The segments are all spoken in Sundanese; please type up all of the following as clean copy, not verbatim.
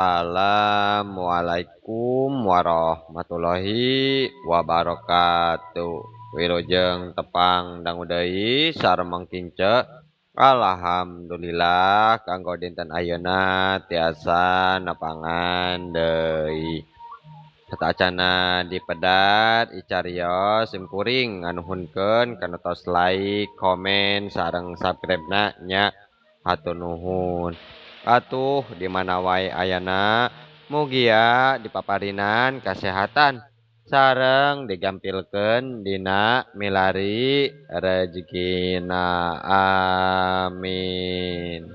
Assalamualaikum warahmatullahi wabarakatuh. Wilujeng tepang dangu deui sareng kince. Alhamdulillah kanggo dinten ayeuna tiasa nepangan deui. Satacana dipedat icarios simkuring nganuhunkeun kana tos like, komen sareng subscribe-na nya hatur nuhun. Atuh di mana wae ayana mugia dipaparinan kasehatan sareng digampilkeun dina milari rezekina amin.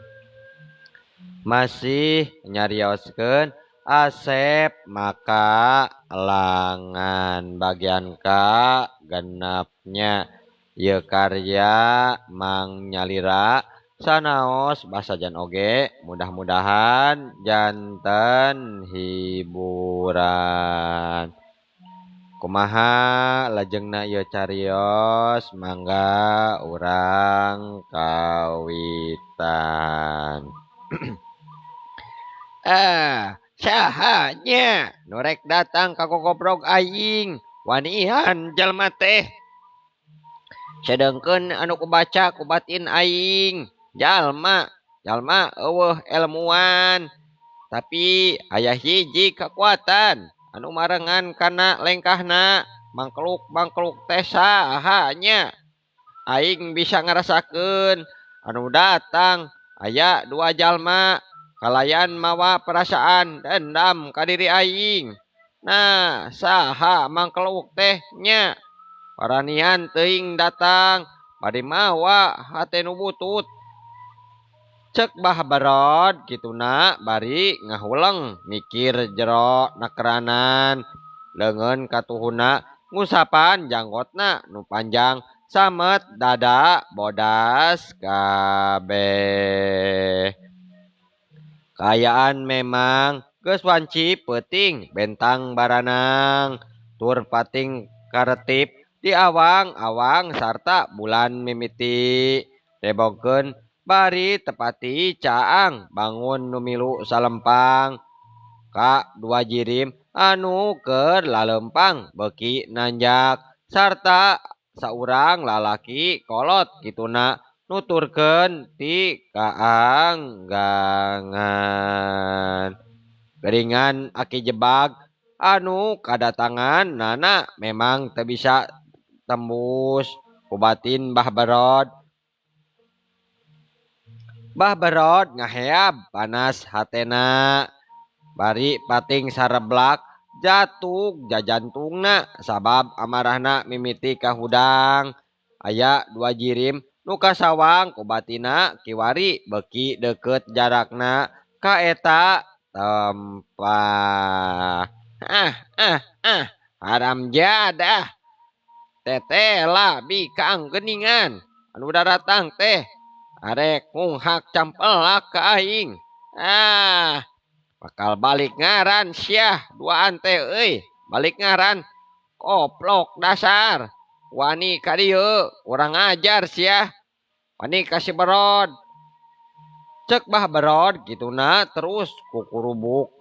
Masih nyarioskeun Asep maka langan bagian ka genepnya ye karya Mang Nyalira sanaos basajan oge mudah-mudahan janten hiburan. Kumaha lajengna ye carios mangga urang kawitan. Sahanya norek datang ka kokoprog aing wanihan jalma teh sedengkeun anu kubaca ku batin aing jalma eueuh ilmuwan tapi aya hiji kekuatan anu marengan kana lengkahna mangkluk teh sahanya aing bisa ngarasakeun anu datang aya dua jalma kalayan mawa perasaan dendam ka diri aing. Nah, saha mangkeluk teh nya? Paranian teuing datang bari mawa hate nu butut. Cek Bah Barod kituna bari ngahuleng mikir jero nakeranan leungeun katuhuna ngusapan janggotna nu panjang samet dada bodas kabeh. Kayaan memang geus wanci peuting bentang baranang tur pating karetip di awang-awang sarta bulan mimiti tebogkeun bari tepati caang bangun nu milu salempang ka dua jirim anu keur lalempang beuki nanjak sarta saurang lalaki kolot kituna nuturkeun ti kaanggangan. Geringan aki jebag anu kadatangan nana memang teu bisa tembus ku batin Bah Barod. Bah Barod ngaheab panas hatena bari pating sareblak jatuh jajantungna sabab amarahna mimiti ka hudang. Aya dua jirim nu kasawang ku batina kiwari beuki deukeut jarakna ka eta tempah. Haram jadah tetela bikang geuningan anu daratang teh arek munghak campelak ka aing. Bakal balik ngaran syah duaan teh euy balik ngaran koplok dasar. Wani ka dieu urang ajar syah wani ka si Barod. Cek Bah Barod kituna terus kukurubuk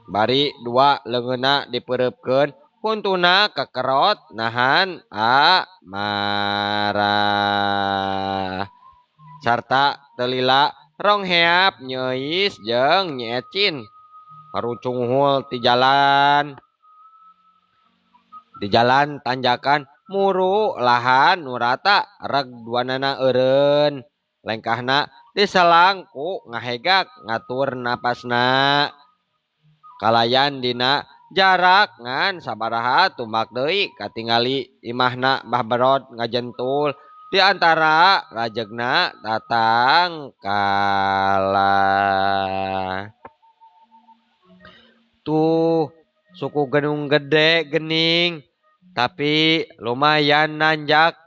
bari dua leungeunna dipeureupkeun huntuna kekerot nahan amarah sarta telila rongheap nyeuis jeung nyecin parucung hul di jalan tanjakan muru lahan nu rata reg duanana eureun lengkahna diselang ku ngahegak ngatur napasna kalayan dina jarak ngan sabaraha tumbak deui katingali imahna Bah Barod ngajentul di antara rajegna datang kalah. Tuh suku gedung gede gening tapi lumayan nanjak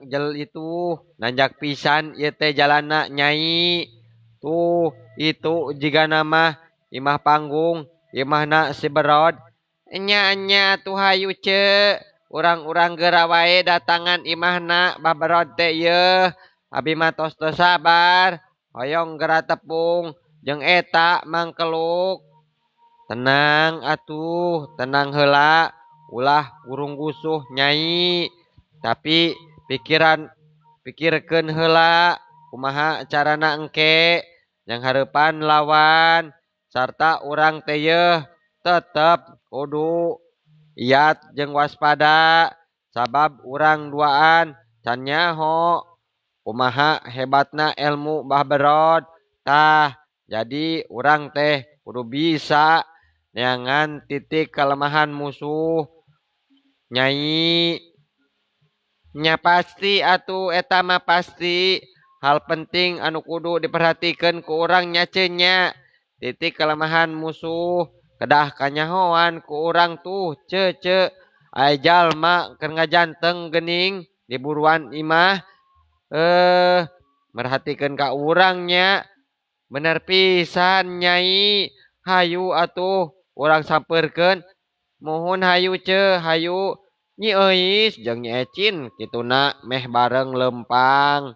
nanjak pisan ieu teh jalanna nyai. Tuh itu jiga nama imah panggung imahna si Barod. Enya tuh hayu ce urang-urang geura wae datangan imahna Bah Barod teh yeuh abi mah tos sabar hoyong geura tepung jeung eta mangkeluk. Tenang atuh, tenang heula, ulah urung gusuh Nyai. Tapi pikirkeun heula kumaha carana engke yang hareupan lawan sarta urang teh yeuh tetep kudu iat jeung waspada sabab urang duaan can nyaho kumaha hebatna ilmu Mbah Berod. Tah jadi urang teh kudu bisa neangan titik kelemahan musuh Nyai. Nya pasti atuh eta mah pasti. Hal penting anu kudu diperhatikeun ku urang nya nya titik kelemahan musuh kedah kanyahoan ku urang tuh ce aya jalma keur ngajanteng geuning di buruan imah merhatikeun ka urangnya bener pisan Nyai. Hayu atuh urang sampeurkeun mohon hayu hayu Nyi Euis jeung Nyi Ecin kituna meh bareng lempang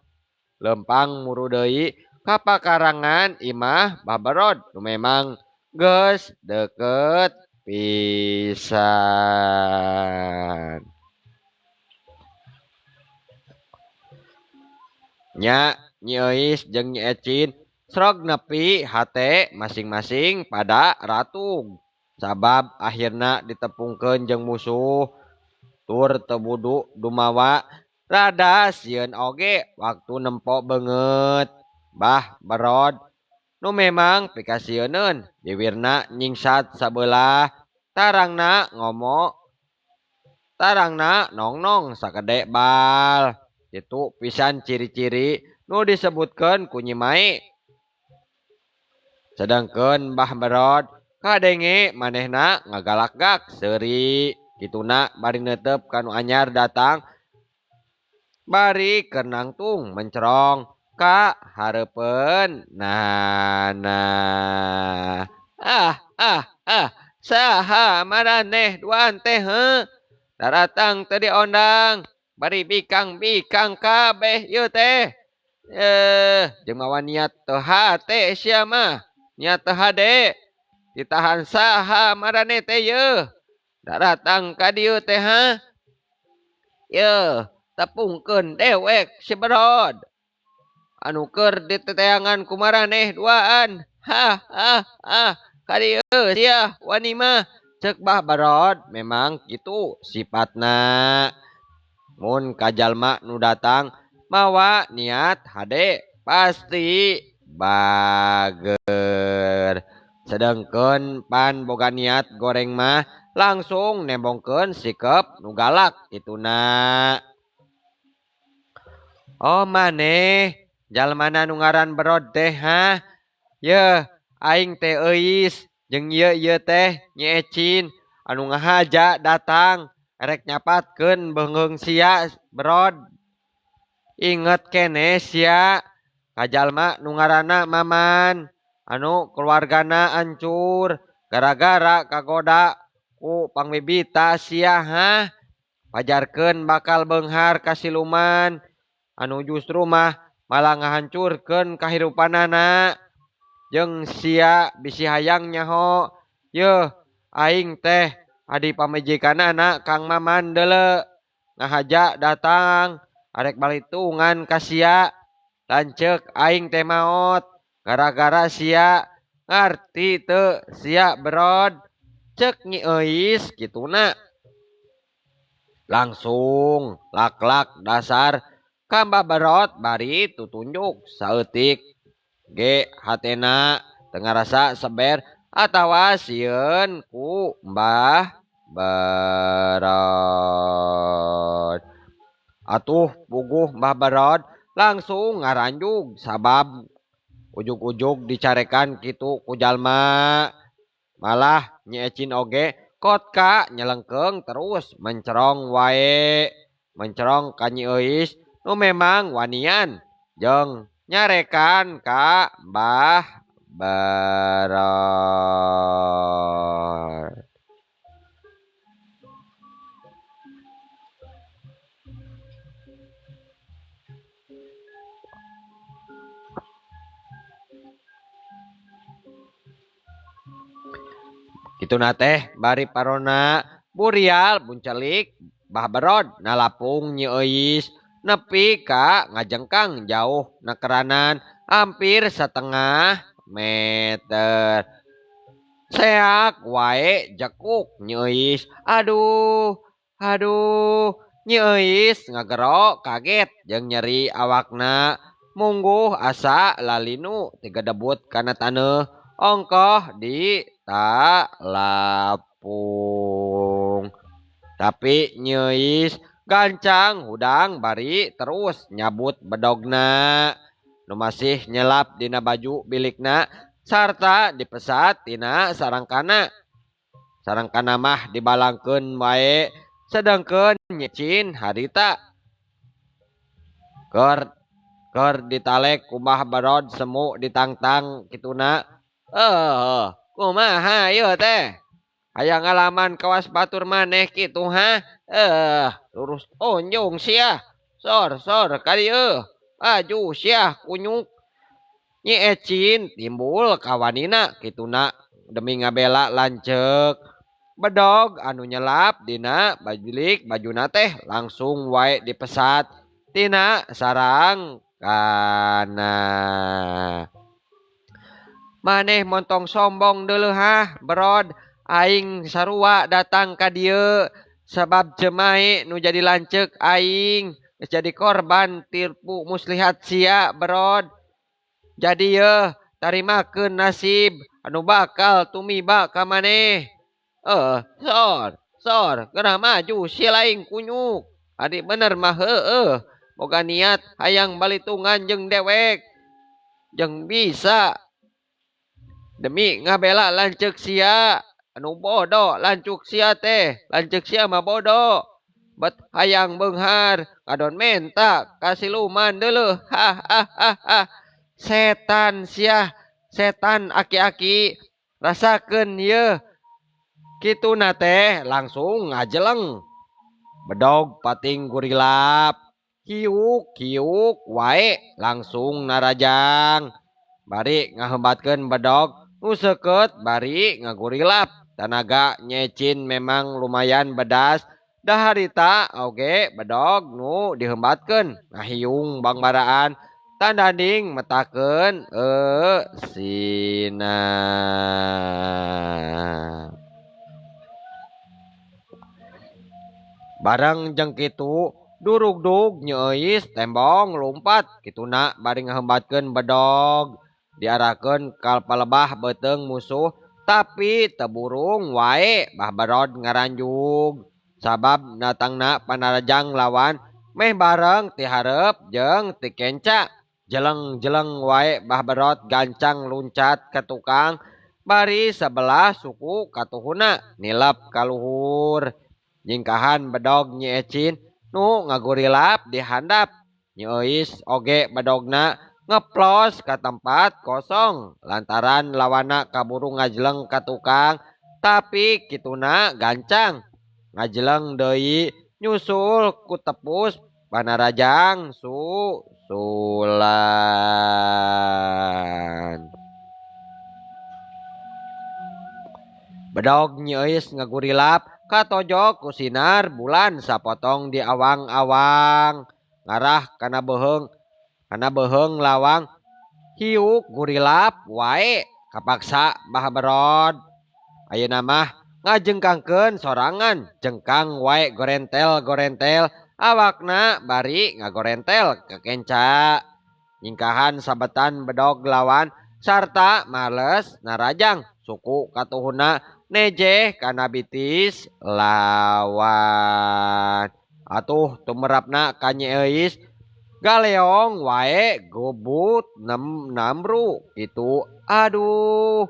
muru deui ka pakarangan imah Mbah Berod nu memang geus deukeut pisan. Nya Nyi Euis jeung Nyi Ecin srog nepi hate masing-masing pada ratug sabab akhirna ditepungkeun jeung musuh tur tebudu dumawa rada sieun oge waktu nempo beungeut Mbah Berod nu memang pikasieunneun bibirna nyingsat sabelah tarangna nongnong sakede bal. Itu pisan ciri-ciri nu disebutkeun ku Nyi Mai. Sedengkeun Mbah Berod kadenge manehna ngagalak-gak seuri kituna bari neuteup kanu anyar datang bari keur nangtung mencerong ka hareupeun. Nah. Saha maraneh duaan teh heuh? Daratang teu diondang bari bikang-bikang kabeh ieu teh. Jeung mawa niat teu hate sia mah. Niat teu hade. Ditahan saha maraneh teh yeuh? Daratang ka dieu teh ha? Yeuh, tepungkeun dewek si Berod. Anu keur diteteangan ku maraneh duaan. Ka dieu sia wani mah. Ceuk Mbah Berod memang kitu sifatna. Mun ka jalma nu datang mawa niat hade pasti bager. Sedengkeun pan boga niat goreng mah langsung nembongkeun sikep nu galak kituna. Oh maneh jalmana nu ngaran Berod teh ha? Yeuh aing teh Euis jeung ieu teh Nyi Ecin anu ngahaja datang erek nyapatkeun beungeung sia Berod. Inget keneh sia ka jalma nu ngaranna Maman anu keluargana hancur gara-gara kagoda ku pangbibita sia ha? Pajarkeun bakal beunghar ka siluman anu justru mah malah ngahancurkeun kahirupanana. Jeung sia bisi hayang nyaho. Yeuh aing teh adi pamajikanana Kang Maman deuleu ngahaja datang arek balitungan ka sia. Lanceuk aing teh maot gara-gara sia ngarti teu sia Berod. Ceuk Nyi Euis kituna. Langsung lak-lak dasar ka Mbah Berod bari tutunjuk saeutik ge hatena teu ngarasa seber atawa sieun ku Mbah Berod. Atuh puguh Mbah Berod langsung ngaranjug sabab ujug-ujug dicarekan kitu ku jalma. Malah Nyi Ecin oge kotka nyelengkeung terus mencerong wae. Mencerong ka Nyi Euis nu memang wanian jeung nyarekan ka Mbah Berod. Kitu na teh bari parona burial buncelik bah berod nalapung nyeuis nepi ka ngajengkang jauh nakeranan hampir setengah meter. Seak wae jekuk nyeuis. Aduh, aduh, nyeuis ngagero kaget jeung nyeri awakna. Mungguh asa lalinu tiga debut kana taneuh ongkoh di talapung. Tapi nyeuis gancang hudang bari terus nyabut bedogna. Nu masih nyelap dina baju bilikna sarta dipesat tina sarangkana. Sarangkana mah dibalangkeun wae sedengkeun nyecin harita keur ditalek kumah barod semu ditangtang kituna. Kumaha ieu teh? Hayang ngalaman kawas batur maneh kitu ha? Lurus onjong sia. Sor ka dieu. Aju sia kunyuk. Nyi Ecin timbul kawanina kituna demi ngabela lanceuk. Bedog anu nyelap dina bajulik bajuna teh langsung wae dipesat tina sarang kana. Maneh montong sombong deuleuh hah berod aing sarua datang ka dieu sabab cemai nu jadi lanceuk aing geus jadi korban tipu muslihat sia berod. Jadi yeuh tarimakeun nasib anu bakal tumiba ka maneh. Sor geurah maju sia laing kunyuk. Adi bener mah heueuh boga niat hayang balitungan jeung dewek jeung bisa demi ngabela lanceuk sia anu bodoh lancuk sia teh lanceuk sia mah bodoh bet hayang beunghar kadon menta kasiluman deuleuh setan sia setan aki-aki rasakeun ieu kituna teh langsung ngajeleng bedog pating gurilap kiuk wae langsung narajang bari ngahembatkeun bedog nu seukeut bari ngagurilap tanaga nyecin memang lumayan bedas daharita oge bedog nu dihembatkeun ngahiung bangbaraan tandanding metakeun sina. Bareng jeung kitu durugdug nyeuis tembong lumpat kituna bari ngahembatkeun bedog diarahkeun ka palebah beuteung musuh tapi teburung wae bah berod ngaranjug sabab datangna panarajang lawan meh bareng ti hareup jeung ti kenca jeleng wae bah berod gancang luncat ka tukang bari sebelah suku katuhuna nilep ka luhur. Jingkahan bedog Nyi Ecin nu ngagurilap di handap nyeuis oge bedogna ngeplos ka tempat kosong lantaran lawana kaburu ngajeleng ka tukang tapi kituna gancang ngajeleng deui nyusul ku tepus panarajang susulan. Bedog nyeuis ngagurilap katojok ku sinar bulan sapotong di awang-awang ngarah kana beheung lawang hiuk gurilap wae kapaksa bah berod ayeuna mah ngajengkangkeun sorangan jengkang wae gorentel awakna bari ngagorentel ke kenca nyingkahan sabetan bedog lawan sarta males narajang suku katuhuna nejeh kana bitis lawan atuh tumerapna ka nyeuis galeong wae gobut namru gitu. Aduh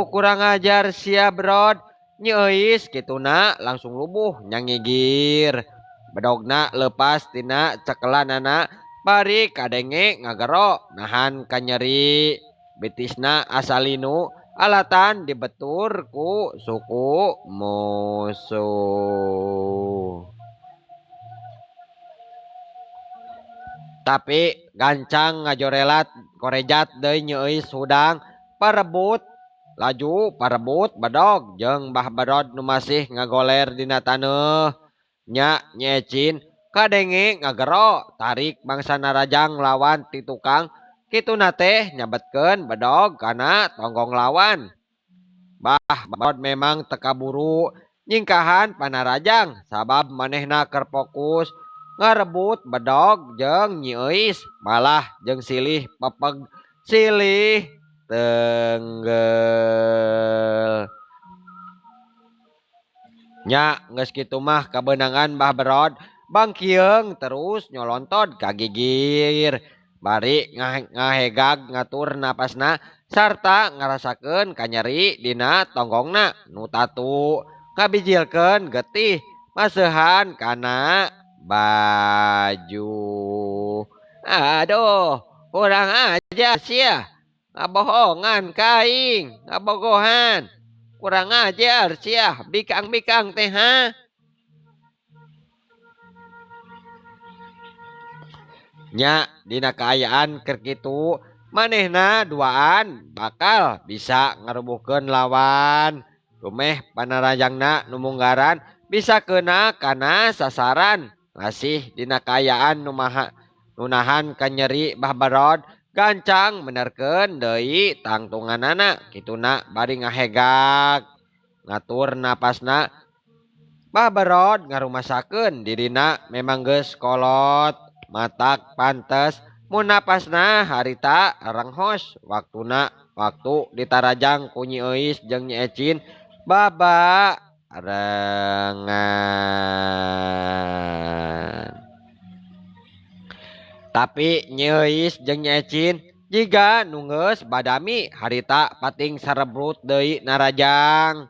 kurang ajar sia berod nyeuis kituna langsung lubuh nyangigir bedogna lepas tina cekelanana bari kadenge ngagero nahan ka nyeri bitisna asalinu alatan dibetur ku suku musuh. Tapi gancang ngajorelat korejat deui nyeuis hudang parebut laju parebut bedog jeung Mbah Barod nu masih ngagoler dina taneuh. Nya nyecin kadenge ngagero tarik bangsana Rajang lawan ti tukang kituna teh nyabetkeun bedog kana tonggong lawan. Mbah Barod memang teka buru nyingkahan Panarajang sabab manehna keur fokus ngarebut bedog jeung Nyi Euis malah jeung silih pepeg silih tenggel. Nya geus kitu mah kabeunangan Mbah Barod bangkieung terus nyolontod ka gigir bari ngahegag ngatur napasna sarta ngarasakeun kanyeri dina tonggongna nu tatu ngabijilkeun getih maseuhan kana baju. Aduh, kurang ajar sia. Ngabohongan kaing, ngabogohan. Kurang ajar sia, bikang-bikang teh ha. Nya dina kaayaan keur kitu manehna duaan bakal bisa ngarubuhkeun lawan. Rumeh Panarajangna nu munggaran bisa keuna kana sasaran. Masih dina kaayaan nu nahan kanyeri Mbah Barod gancang menerkeun deui tangtunganana kituna bari ngahegag ngatur napasna. Mbah Barod ngarumasakeun dirina memang geus kolot matak pantes mun napasna harita renghos waktu ditarajang ku Nyi Euis jeung Nyi Ecin baba rengan. Tapi Nyi Euis jeung Nyi Ecin jiga nu geus badami harita pating sarebrut deui Narajang.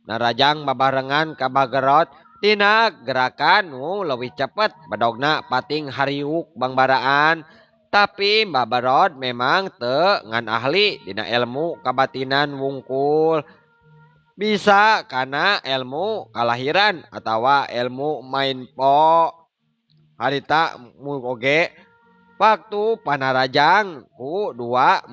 Narajang babarengan ka Mbah Barod dina gerakan nu leuwih cepet bedogna pating hariuk bangbaraan. Tapi Mbah Barod memang teu ngan ahli dina ilmu kabatinan wungkul. Bisa kana ilmu kalahiran atawa ilmu main po. Harita oge waktu Panarajang ku dua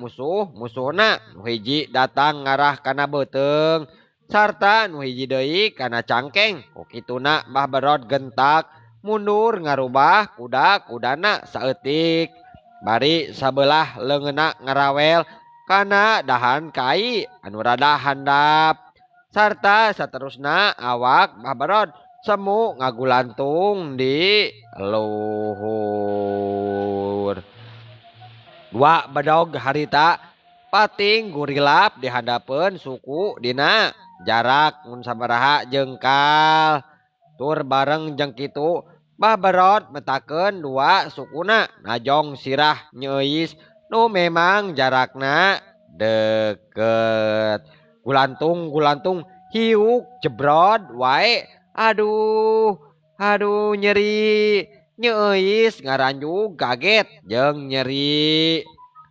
musuhna nu hiji datang ngarah kana beuteung sarta nu hiji deui kana cangkeng. Ku kituna Mbah Barod gentak mundur ngarubah kuda-kudana saeutik bari sabelah leungeunna ngarawel kana dahan kai anu rada handap sarta saterusna awak Mbah Barod semu ngagulantung di luhur. Dua bedog harita pating gurilap di hadapan suku dina jarak mun sabaraha jengkal. Tur bareng jeung kitu Mbah Barod metakeun dua sukuna najong sirah Nyi Euis nu memang jarakna deket. Gulantung hiuk jebrod wae. Aduh nyeri. Nyi Euis ngaranjug kaget jeung nyeri.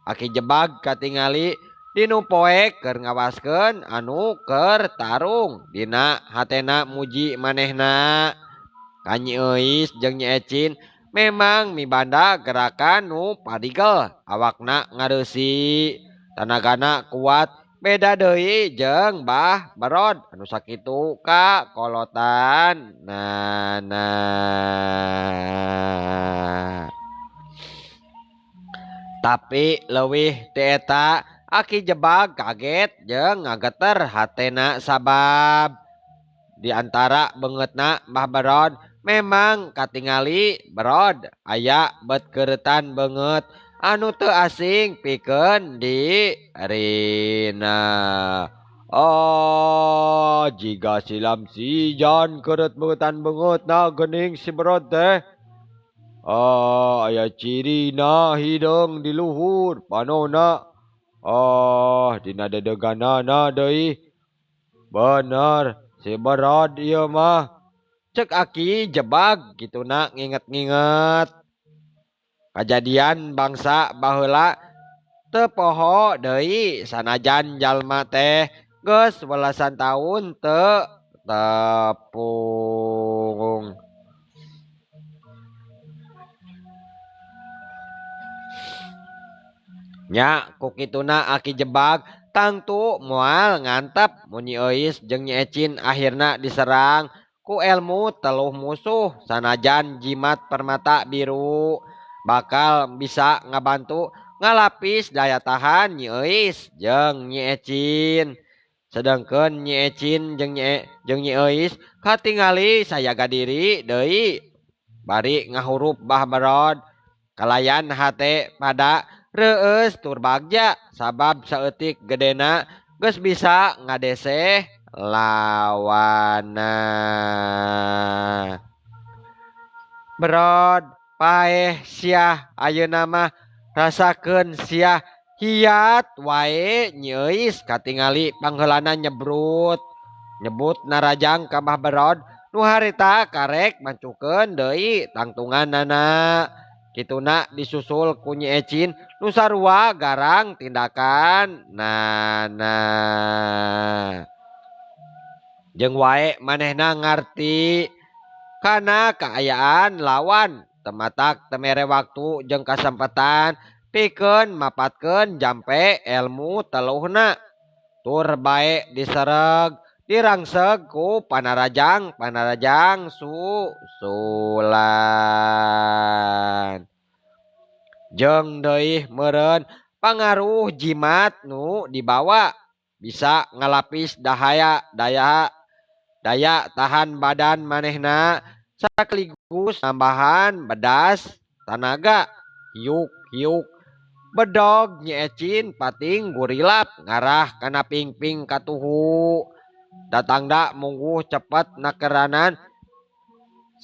Aki jebag katingali dinu poek keur ngawaskeun anu keur tarung dina hatena muji manehna. Ka Nyi Euis jeung Nyi Ecin memang mibanda gerakan nu padigel awakna ngareusi tanagana kuat beda deui jeung Mbah Barod anu sakitu ka kolotan nana. Tapi leuwih ti eta aki jebag kaget jeung ngageter hatena sabab di antara beungeutna Mbah Barod memang katingali Barod aya betkeuretan beungeut anu teu asing pikeun dirina. Oh, jiga silam sijan keureut beungetan beungeutna geuning si Barod teh. Oh, aya cirina hideung di luhur panonna. Oh, dina dedeganana deui. Bener, si Barod ieu mah. Cek aki jebag kituna nginget-nginget kajadian bangsa baheula teu poho deui sanajan jalma teh geus welasan taun teu tepung. Nya ku kituna aki jebag Tangtu moal ngantep mun Nyi Euis jeung Nyi Ecin akhirna diserang ku ilmu teluh musuh sanajan jimat permata biru bakal bisa ngabantu ngalapis daya tahan Nyi Euis jeung Nyi Ecin. Sedangkeun Nyi Ecin jeung Nyi Euis katingali sayaga diri deui bari ngahurup Bah Barod kalayan hate pada reueus tur bagja sabab saeutik gedena geus bisa ngadeseh lawana. Berod paeh siah ayeuna mah rasakeun siah hiat wae Nyi Euis katingali pangheulana nyebut narajang ka Bah Barod nu harita karek mancukeun deui tangtunganana. Kituna disusul ku Nyi Ecin nu sarua garang tindakan nana. Jeung wae manehna ngarti kana kaayaan lawan tematak temere waktu jeung kasempatan pikeun mapatkeun jampe ilmu teluhna tur bae disereg dirangseg ku panarajang susulan. Jeung deui meureun pangaruh jimat nu dibawa bisa ngalapis daya tahan badan manehna sakaligus nambahan bedas tanaga hiuk bedog Nyi Ecin pating gurilap ngarah kana pingping katuhu datangda mungguh cepet nakeranan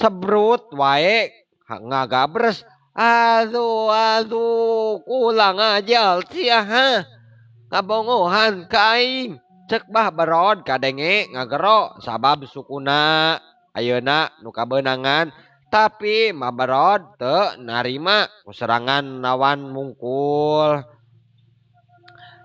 sebrut wae ngagabres. Aduh kulang ajal sia kabongohan kaing cek Bah Barod kadenge ngagero sabab sukuna ayeuna nu kabeunangan tapi Bah Barod teu narima serangan lawan mungkul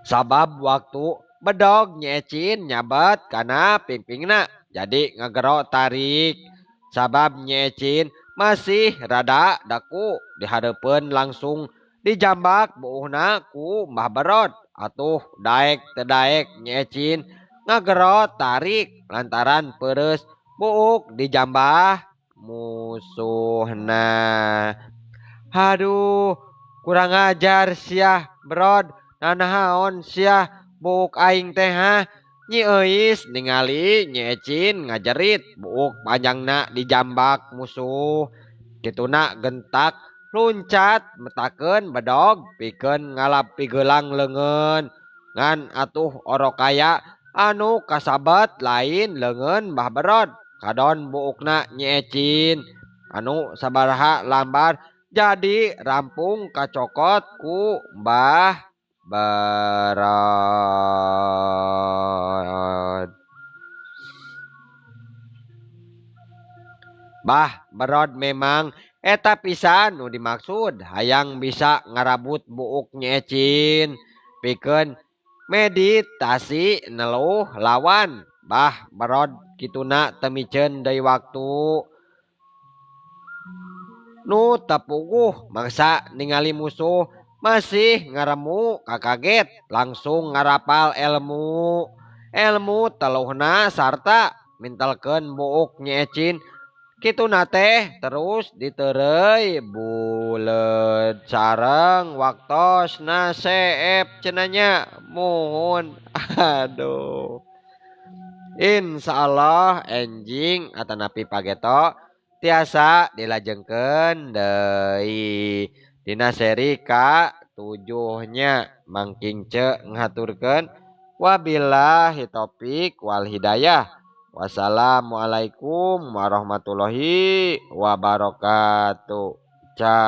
sabab waktu bedog Nyi Ecin nyabat kana pingpingna jadi ngagero tarik sabab Nyi Ecin masih rada daku dihareupeun langsung dijambak buuhna ku Bah Barod atuh daek teu daek Nyi Ecin ngagero tarik lantaran peureus buuk dijambah musuhna. Haduh kurang ajar siah Barod nanahaon siah buuk aing teh Nyi Euis ningali Nyi Ecin ngajerit buuk panjangna dijambak musuh kituna gentak luncat metakeun bedog pikeun ngalap pigeulang leungeun ngan atuh orokaya anu kasabet lain leungeun Bah Barod kadon buukna Nyi Ecin anu sabaraha lambar jadi rampung kacokot ku Bah Barod. Bah Barod memang eta pisan nu dimaksud hayang bisa ngarabut buuk Nyi Ecin pikeun meditasi neluh lawan Bah Barod kituna teu miceun deui waktu nu tepuguh mangsa ningali musuh masih ngaremu kakaget langsung ngarapal ilmu teluhna sarta mintelkeun buuk Nyi Ecin kituna teh terus diteureuy buleud sareng waktosna seep cenanya muhun. Aduh insyaallah enjing atanapi pageto tiasa dilajengkeun deui dina seri ka-7 nya mangking ce ngaturkeun wabillahi taufik wal hidayah. Wassalamualaikum warahmatullahi wabarakatuh. Ca